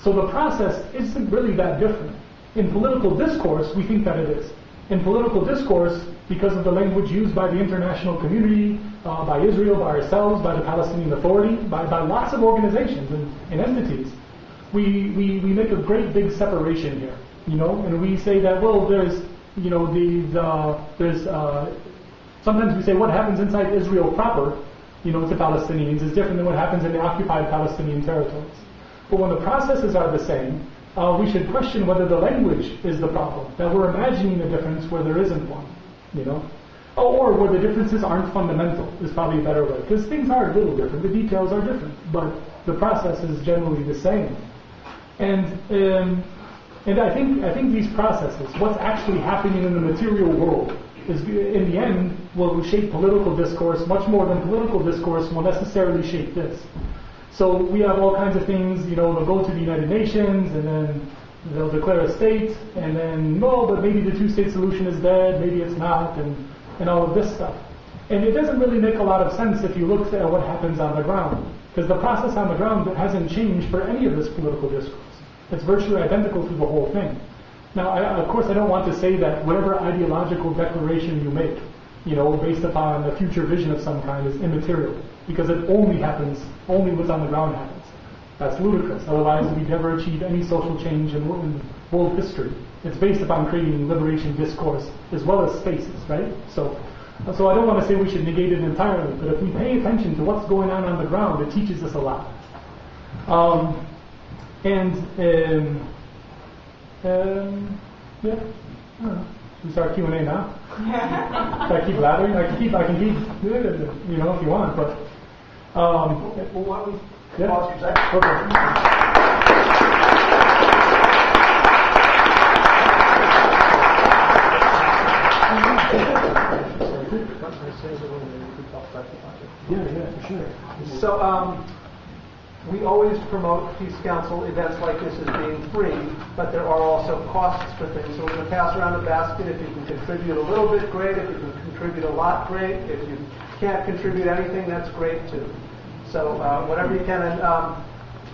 So the process isn't really that different. In political discourse, we think that it is. In political discourse, because of the language used by the international community, by Israel, by ourselves, by the Palestinian Authority, by lots of organizations and entities, we make a great big separation here, and we say that, well, there's there's sometimes we say what happens inside Israel proper, to Palestinians is different than what happens in the occupied Palestinian territories. But when the processes are the same, we should question whether the language is the problem, that we're imagining a difference where there isn't one, or where the differences aren't fundamental is probably a better way, because things are a little different, the details are different, but the process is generally the same. And I think these processes, what's actually happening in the material world, is in the end will shape political discourse much more than political discourse will necessarily shape this. So we have all kinds of things, they'll go to the United Nations and then they'll declare a state and then, no, but maybe the two-state solution is dead, maybe it's not, and all of this stuff. And it doesn't really make a lot of sense if you look at what happens on the ground, because the process on the ground hasn't changed for any of this political discourse. It's virtually identical to the whole thing. Now, of course, I don't want to say that whatever ideological declaration you make, based upon a future vision of some kind is immaterial, because it only what's on the ground happens. That's ludicrous. Otherwise, we'd never achieve any social change in world history. It's based upon creating liberation discourse as well as spaces, right? So I don't want to say we should negate it entirely, but if we pay attention to what's going on the ground, it teaches us a lot. Yeah. I don't know. We start Q&A now. Should I keep blathering? I can keep, if you want, but. Well, why don't we pause for a second? Okay. Yeah, for sure. So, we always promote Peace Council events like this as being free, but there are also costs for things. So we're going to pass around a basket. If you can contribute a little bit, great. If you can contribute a lot, great. If you can't contribute anything, that's great too. So whatever you can. And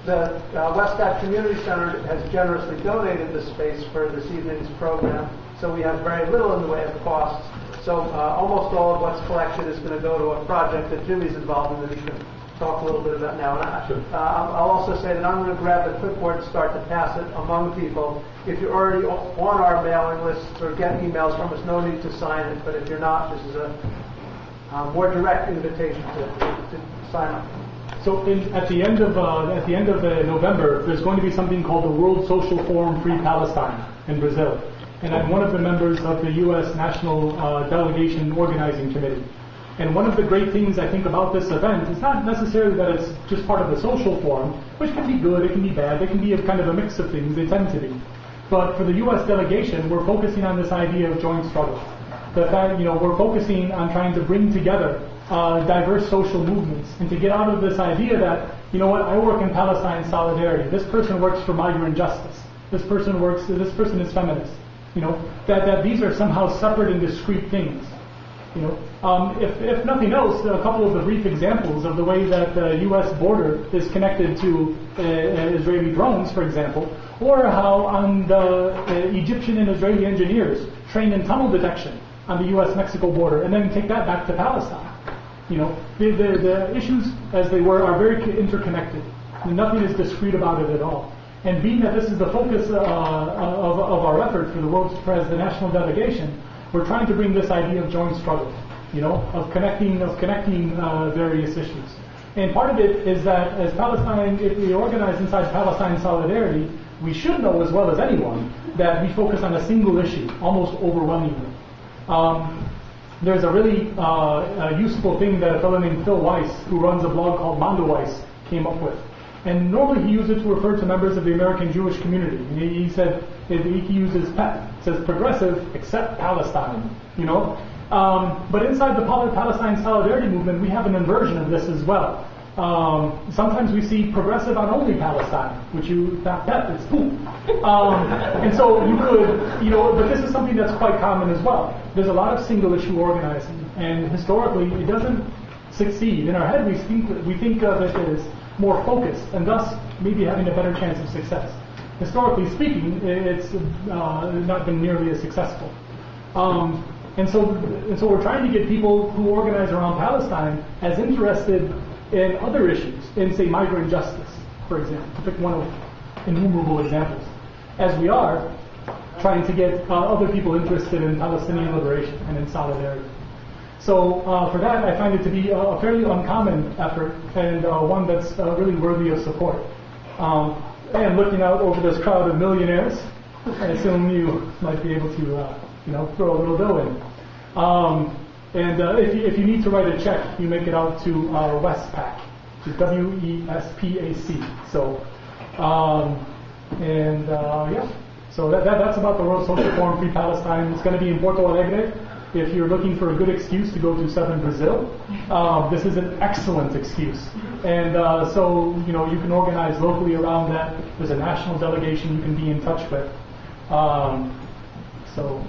the Westcott Community Center has generously donated the space for this evening's program, so we have very little in the way of costs. So almost all of what's collected is going to go to a project that Jimmy's involved in that he can talk a little bit about now. And I'll also say that I'm going to grab the clipboard and start to pass it among people. If you're already on our mailing lists or get emails from us, no need to sign it. But if you're not, this is a more direct invitation to sign up. So at the end of November, there's going to be something called the World Social Forum Free Palestine in Brazil. And I'm one of the members of the U.S. National Delegation Organizing Committee. And one of the great things I think about this event is not necessarily that it's just part of the social forum, which can be good, it can be bad, they can be a kind of a mix of things, they tend to be. But for the U.S. delegation, we're focusing on this idea of joint struggle. The fact, we're focusing on trying to bring together diverse social movements and to get out of this idea that, I work in Palestine solidarity, this person works for migrant justice, this person is feminist, that these are somehow separate and discrete things. If nothing else, a couple of the brief examples of the way that the U.S. border is connected to Israeli drones, for example, or how the Egyptian and Israeli engineers train in tunnel detection on the U.S.-Mexico border and then take that back to Palestine. The issues as they were are very interconnected. Nothing is discrete about it at all. And being that this is the focus of our effort for the national delegation, we're trying to bring this idea of joint struggle, of connecting various issues. And part of it is that as Palestine, if we organize inside Palestine Solidarity, we should know as well as anyone that we focus on a single issue, almost overwhelmingly. There's a really useful thing that a fellow named Phil Weiss, who runs a blog called Mondo Weiss, came up with. And normally he uses it to refer to members of the American Jewish community. And he said, he uses PEP. It says progressive except Palestine, But inside the Palestine Solidarity movement, we have an inversion of this as well. Sometimes we see progressive on only Palestine, which not PEP, it's poop. And so you could, but this is something that's quite common as well. There's a lot of single issue organizing, and historically it doesn't succeed. In our head, we think of it as more focused, and thus maybe having a better chance of success. Historically speaking, it's not been nearly as successful. And so we're trying to get people who organize around Palestine as interested in other issues, in say migrant justice, for example, to pick one of innumerable examples, as we are trying to get other people interested in Palestinian liberation and in solidarity. So for that, I find it to be a fairly uncommon effort and one that's really worthy of support. And looking out over this crowd of millionaires, I assume you might be able to, throw a little dough in. If you need to write a check, you make it out to Westpac, which is WESPAC. So, so that's about the World Social Forum Free Palestine. It's going to be in Porto Alegre. If you're looking for a good excuse to go to southern Brazil, this is an excellent excuse. And so, you can organize locally around that. There's a national delegation you can be in touch with. So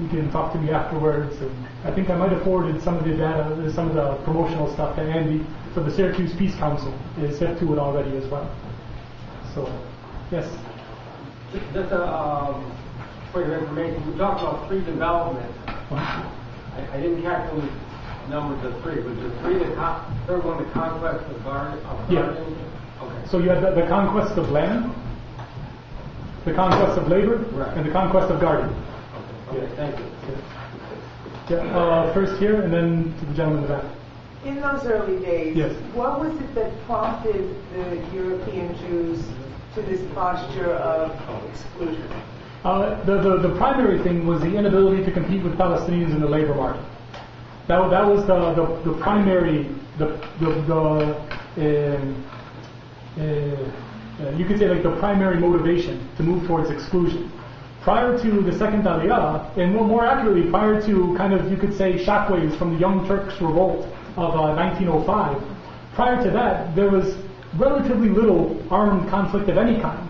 you can talk to me afterwards. And I think I might have forwarded some of the data, some of the promotional stuff to Andy. So the Syracuse Peace Council is hip to it already as well. So, yes? Just for your information, we talked about free development. I didn't catch those numbers of three. Was the third one the Conquest of Guardian? Yeah. Okay. So you had the Conquest of Land, the Conquest of Labor, right, and the Conquest of Guardian. Okay. Yeah. Thank you. Yeah. First here, and then to the gentleman in the back. In those early days, yes, what was it that prompted the European Jews to this posture of exclusion? The primary thing was the inability to compete with Palestinians in the labor market. That was the primary, you could say like the primary motivation to move towards exclusion. Prior to the second Aliyah, and more accurately, prior to kind of, you could say, shockwaves from the Young Turks revolt of 1905, prior to that, there was relatively little armed conflict of any kind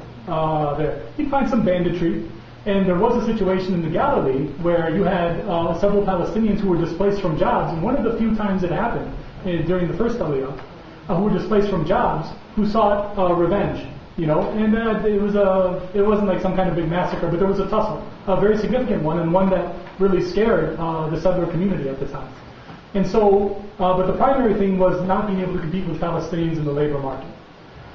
there. You'd find some banditry, and there was a situation in the Galilee where you had several Palestinians who were displaced from jobs, and one of the few times it happened during the first Aliyah, who were displaced from jobs, who sought revenge, and it wasn't like some kind of big massacre, but there was a tussle, a very significant one, and one that really scared the settler community at the time. And so, but the primary thing was not being able to compete with Palestinians in the labor market.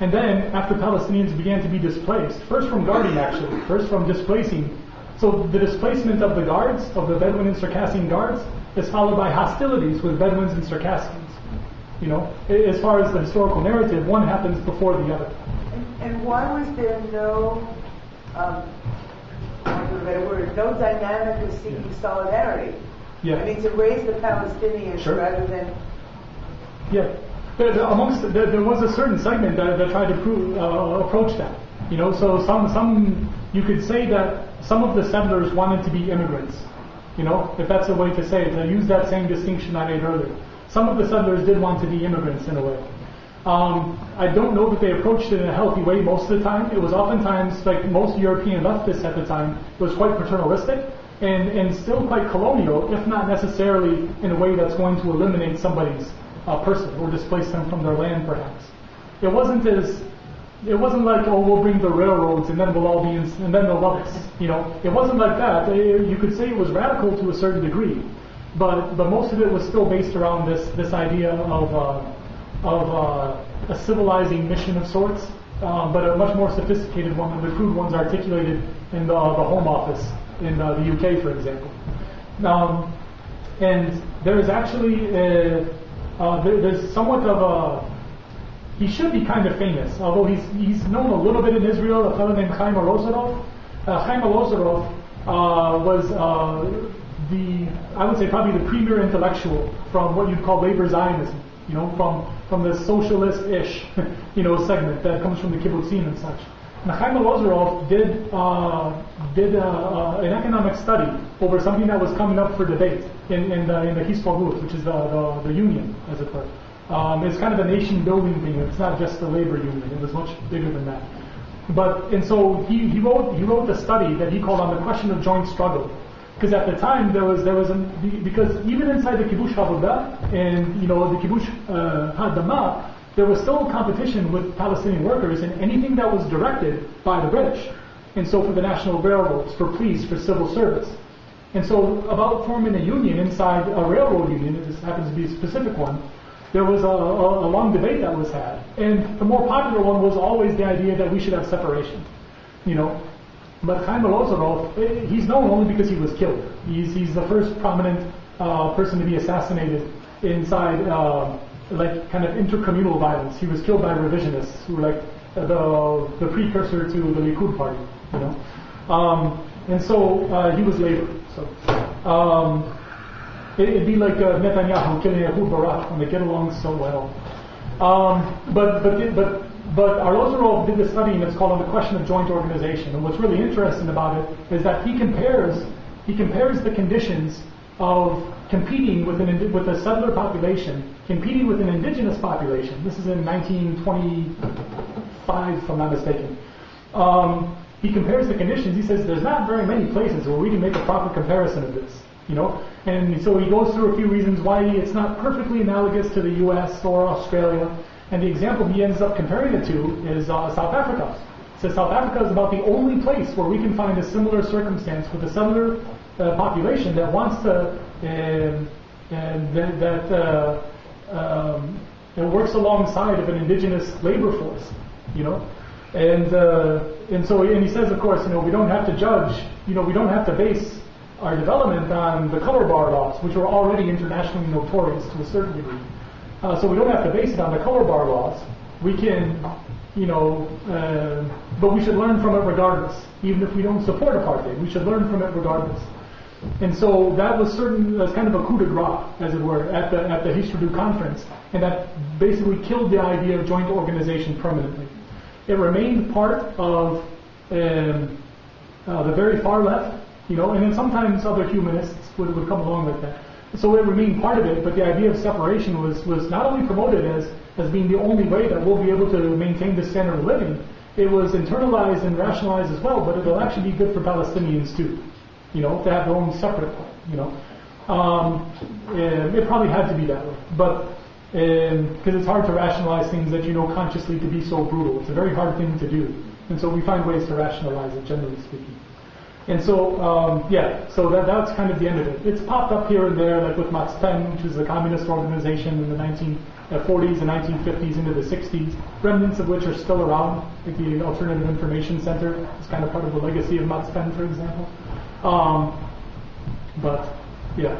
And then, after Palestinians began to be displaced, first from guarding actually, first from displacing, so the displacement of the guards, of the Bedouin and Circassian guards, is followed by hostilities with Bedouins and Circassians. As far as the historical narrative, one happens before the other. And why was there no, no dynamic of seeking solidarity? Yeah. I mean, to raise the Palestinians rather than... Yeah. There was a certain segment that tried to approach that. So some you could say that some of the settlers wanted to be immigrants. If that's a way to say it, to use that same distinction I made earlier. Some of the settlers did want to be immigrants in a way. I don't know that they approached it in a healthy way most of the time. It was oftentimes, like most European leftists at the time, it was quite paternalistic and still quite colonial, if not necessarily in a way that's going to eliminate somebody's person or displace them from their land, perhaps. It wasn't like, oh, we'll bring the railroads and then we'll all be and then they'll love us. It wasn't like that. You could say it was radical to a certain degree, but most of it was still based around this idea of a civilizing mission of sorts, but a much more sophisticated one. The crude ones articulated in the Home Office in the UK, for example. And there is actually there's somewhat of a, he should be kind of famous, although he's known a little bit in Israel, a fellow named Chaim Arozarov. Chaim Arozarov was I would say probably the premier intellectual from what you'd call labor Zionism, from the socialist-ish, segment that comes from the kibbutzim and such. And Chaim Arozarov did an economic study over something that was coming up for debate in the Hispalut, which is the union, as it were. It's kind of a nation-building thing. It's not just the labor union. It was much bigger than that. And so he wrote a study that he called On the Question of Joint Struggle. Because at the time because even inside the kibush havodah and the kibush hadamah, there was still competition with Palestinian workers in anything that was directed by the British. And so for the national railroads, for police, for civil service. And so about forming a union inside a railroad union, this happens to be a specific one, there was a long debate that was had. And the more popular one was always the idea that we should have separation. But Chaim Arlosoroff, he's known only because he was killed. He's the first prominent person to be assassinated inside like kind of intercommunal violence. He was killed by revisionists who were like the precursor to the Likud party, you know. And so he was Labor. So it'd be like Netanyahu killing Ehud Barak, and they get along so well. But Arlosoroff did this study, and it's called On the Question of Joint Organization. And what's really interesting about it is that he compares the conditions of competing with a settler population, competing with an indigenous population. This is in 1925, if I'm not mistaken. He compares the conditions. He says there's not very many places where we can make a proper comparison of this, you know. And so he goes through a few reasons why it's not perfectly analogous to the U.S. or Australia. And the example he ends up comparing it to is South Africa. He says South Africa is about the only place where we can find a similar circumstance with a settler population that wants to that works alongside of an indigenous labor force, you know. And he says, of course, you know, we don't have to judge, you know, we don't have to base our development on the color bar laws, which were already internationally notorious to a certain degree. So we don't have to base it on the color bar laws. We can, you know, but we should learn from it regardless. Even if we don't support apartheid, we should learn from it regardless. And so that was kind of a coup de grace, as it were, at the Histrodue conference, and that basically killed the idea of joint organization permanently. It remained part of the very far left, you know, and then sometimes other humanists would come along with that. So it remained part of it, but the idea of separation was not only promoted as being the only way that we'll be able to maintain this standard of living, it was internalized and rationalized as well, but it'll actually be good for Palestinians too, you know, to have their own separate part, you know. It probably had to be that way, but because it's hard to rationalize things that you know consciously to be so brutal. It's a very hard thing to do, and so we find ways to rationalize it, generally speaking. And so, so that's kind of the end of it. It's popped up here and there, like with Matzpen, which is a communist organization in the 1940s and 1950s into the 60s, remnants of which are still around, like the Alternative Information Center. It's kind of part of the legacy of Matzpen, for example. But, yeah.